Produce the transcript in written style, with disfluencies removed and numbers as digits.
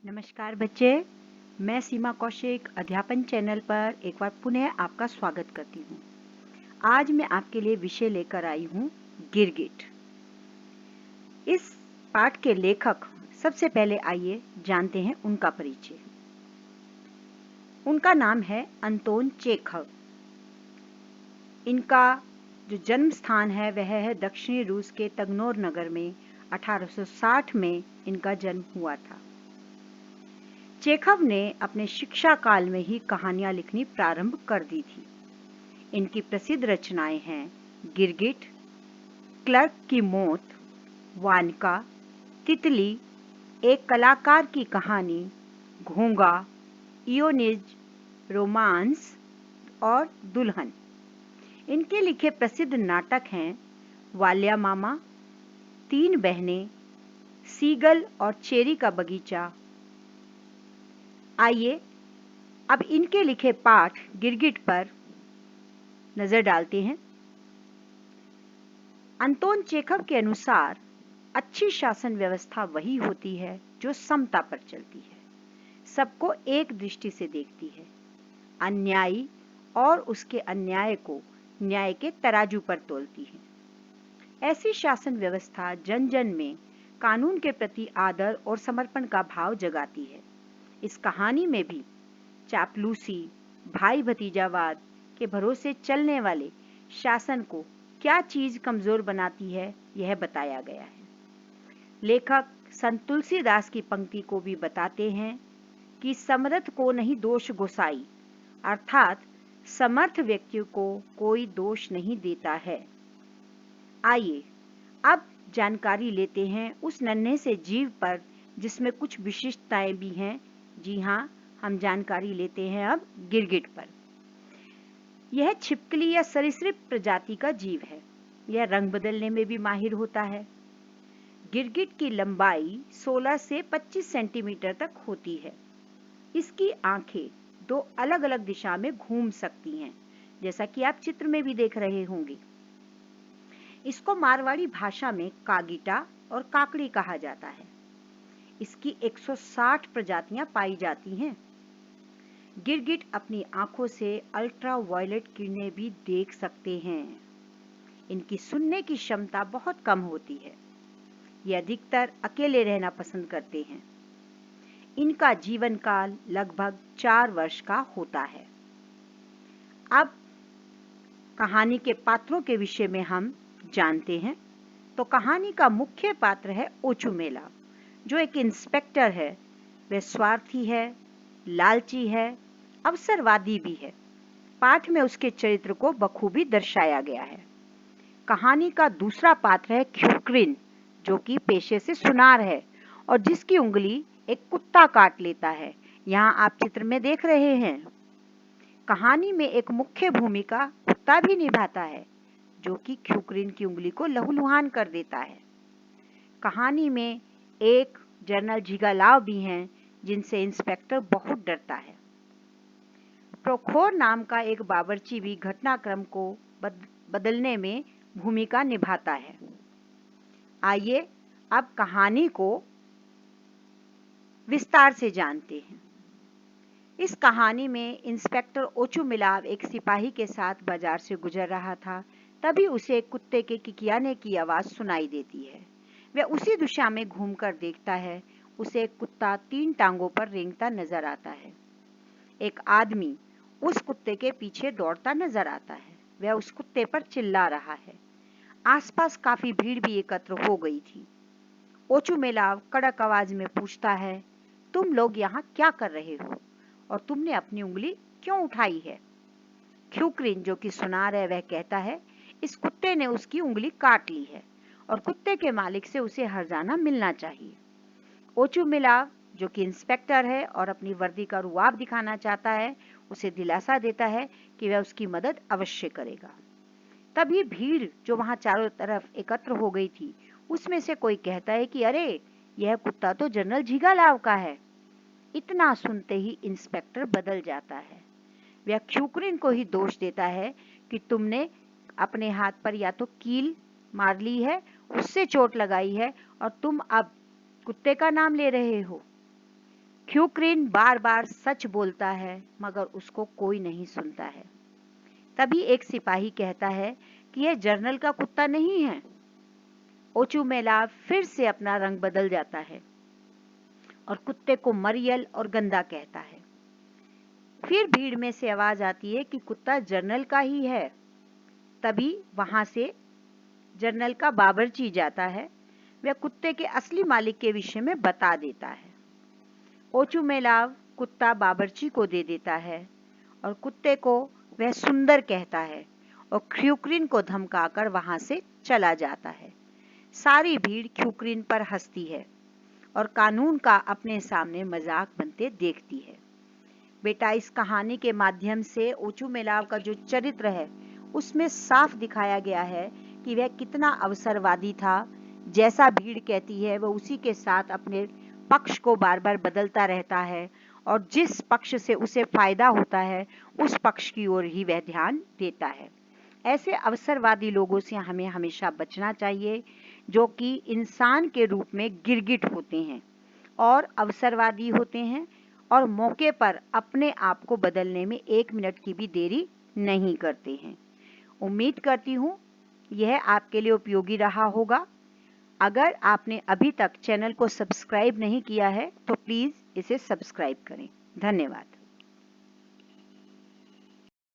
नमस्कार बच्चे, मैं सीमा कौशिक अध्यापन चैनल पर एक बार पुनः आपका स्वागत करती हूँ। आज मैं आपके लिए विषय लेकर आई हूँ गिरगिट। इस पाठ के लेखक सबसे पहले आइए जानते हैं उनका परिचय। उनका नाम है अंतोन चेखव। इनका जो जन्म स्थान है वह है दक्षिणी रूस के तगनोर नगर में। 1860 में इनका जन्म हुआ था। चेखव ने अपने शिक्षा काल में ही कहानियां लिखनी प्रारंभ कर दी थी। इनकी प्रसिद्ध रचनाएं हैं गिरगिट, क्लर्क की मौत, वानका, तितली, एक कलाकार की कहानी, घोंगा, इयोनिज, रोमांस और दुल्हन। इनके लिखे प्रसिद्ध नाटक हैं वाल्या मामा, तीन बहनें, सीगल और चेरी का बगीचा। आइए अब इनके लिखे पाठ गिरगिट पर नजर डालते हैं। अंतोन चेखव के अनुसार अच्छी शासन व्यवस्था वही होती है जो समता पर चलती है, सबको एक दृष्टि से देखती है, अन्यायी और उसके अन्याय को न्याय के तराजू पर तोलती है। ऐसी शासन व्यवस्था जन जन में कानून के प्रति आदर और समर्पण का भाव जगाती है। इस कहानी में भी चापलूसी, भाई भतीजावाद के भरोसे चलने वाले शासन को क्या चीज कमजोर बनाती है, यह बताया गया है। लेखक संत तुलसीदास की पंक्ति को भी बताते हैं कि समर्थ को नहीं दोष गोसाई, अर्थात समर्थ व्यक्ति को कोई दोष नहीं देता है। आइए अब जानकारी लेते हैं उस नन्हे से जीव पर जिसमें कुछ विशिष्टताएं भी हैं। जी हाँ, हम जानकारी लेते हैं अब गिरगिट पर। यह छिपकली या सरीसृप प्रजाति का जीव है। यह रंग बदलने में भी माहिर होता है। गिरगिट की लंबाई 16 से 25 सेंटीमीटर तक होती है। इसकी आंखें दो अलग-अलग दिशा में घूम सकती हैं, जैसा कि आप चित्र में भी देख रहे होंगे। इसको मारवाड़ी भाषा में कागिटा और काकड़ी कहा जाता है। इसकी 160 प्रजातियां पाई जाती हैं। गिरगिट अपनी आंखों से अल्ट्रावायलेट किरणें भी देख सकते हैं। इनकी सुनने की क्षमता बहुत कम होती है। ये अधिकतर अकेले रहना पसंद करते हैं। इनका जीवन काल लगभग 4 वर्ष का होता है। अब कहानी के पात्रों के विषय में हम जानते हैं। तो कहानी का मुख्य पात्र है ओचुमेला, जो एक इंस्पेक्टर है। वह स्वार्थी है, लालची है, अवसरवादी भी है। पाठ में उसके चरित्र को बखूबी दर्शाया गया है। कहानी का दूसरा पात्र है ख्यूक्रिन, जो कि पेशे से सुनार है और जिसकी उंगली एक कुत्ता काट लेता है। यहाँ आप चित्र में देख रहे हैं। कहानी में एक मुख्य भूमिका कुत्ता भी निभाता है, जो कि ख्यूक्रिन की उंगली को लहूलुहान कर देता है। कहानी में एक जनरल झिगालाव भी हैं, जिनसे इंस्पेक्टर बहुत डरता है। प्रोखोर नाम का एक बावर्ची भी घटनाक्रम को बदलने में भूमिका निभाता है। आइए अब कहानी को विस्तार से जानते हैं। इस कहानी में इंस्पेक्टर ओचुमिलाव एक सिपाही के साथ बाजार से गुजर रहा था। तभी उसे एक कुत्ते के किकियाने की आवाज सुनाई देती है। वह उसी दिशा में घूमकर देखता है। उसे एक कुत्ता 3 टांगों पर रेंगता नजर आता है। एक आदमी उस कुत्ते के पीछे दौड़ता नजर आता है। वह उस कुत्ते पर चिल्ला रहा है। आसपास काफी भीड़ भी एकत्र हो गई थी। ओचुमेलाव कड़क आवाज में पूछता है, तुम लोग यहाँ क्या कर रहे हो और तुमने अपनी उंगली क्यों उठाई है? ख्यूक्रिन, जो कि सुनार है, वह कहता है, इस कुत्ते ने उसकी उंगली काट ली है और कुत्ते के मालिक से उसे हर्जाना मिलना चाहिए। ओचुमिलाव, जो कि इंस्पेक्टर है और अपनी वर्दी का रुआब दिखाना चाहता है, उसे दिलासा देता है कि वह उसकी मदद अवश्य करेगा। तभी भीड़ जो वहां चारों तरफ एकत्र हो गई थी, उसमें से कोई कहता है कि अरे, यह कुत्ता तो जनरल झिगालाव का है। इतना सुनते ही इंस्पेक्टर बदल जाता है। वह ख्यूक्रिन को ही दोष देता है कि तुमने अपने हाथ पर या तो कील मार ली है, उससे चोट लगाई है और तुम अब कुत्ते का नाम ले रहे हो। ख्यूक्रिन बार बार सच बोलता है मगर उसको कोई नहीं सुनता है। तभी एक सिपाही कहता है कि यह जनरल का कुत्ता नहीं है। ओचुमेलाव फिर से अपना रंग बदल जाता है और कुत्ते को मरियल और गंदा कहता है। फिर भीड़ में से आवाज आती है कि कुत्ता जनरल का ही है। तभी वहां से जनरल का बावर्ची जाता है। वह कुत्ते के असली मालिक के विषय में बता देता है। ओचुमेलाव कुत्ता बावर्ची को दे देता है और कुत्ते को वह सुंदर कहता है और ख्यूक्रिन को धमकाकर वहां से चला जाता है। सारी भीड़ ख्यूक्रिन पर हंसती है और कानून का अपने सामने मजाक बनते देखती है। बेटा, इस कहानी के माध्यम से ओचुमेलाव का जो चरित्र है उसमें साफ दिखाया गया है कि वह कितना अवसरवादी था। जैसा भीड़ कहती है वह उसी के साथ अपने पक्ष को बार बार बदलता रहता है और जिस पक्ष से उसे फायदा होता है उस पक्ष की ओर ही वह ध्यान देता है। ऐसे अवसरवादी लोगों से हमें हमेशा बचना चाहिए जो कि इंसान के रूप में गिरगिट होते हैं और अवसरवादी होते हैं और मौके पर अपने आप को बदलने में 1 मिनट की भी देरी नहीं करते हैं। उम्मीद करती हूँ यह आपके लिए उपयोगी रहा होगा। अगर आपने अभी तक चैनल को सब्सक्राइब नहीं किया है तो प्लीज़ इसे सब्सक्राइब करें। धन्यवाद।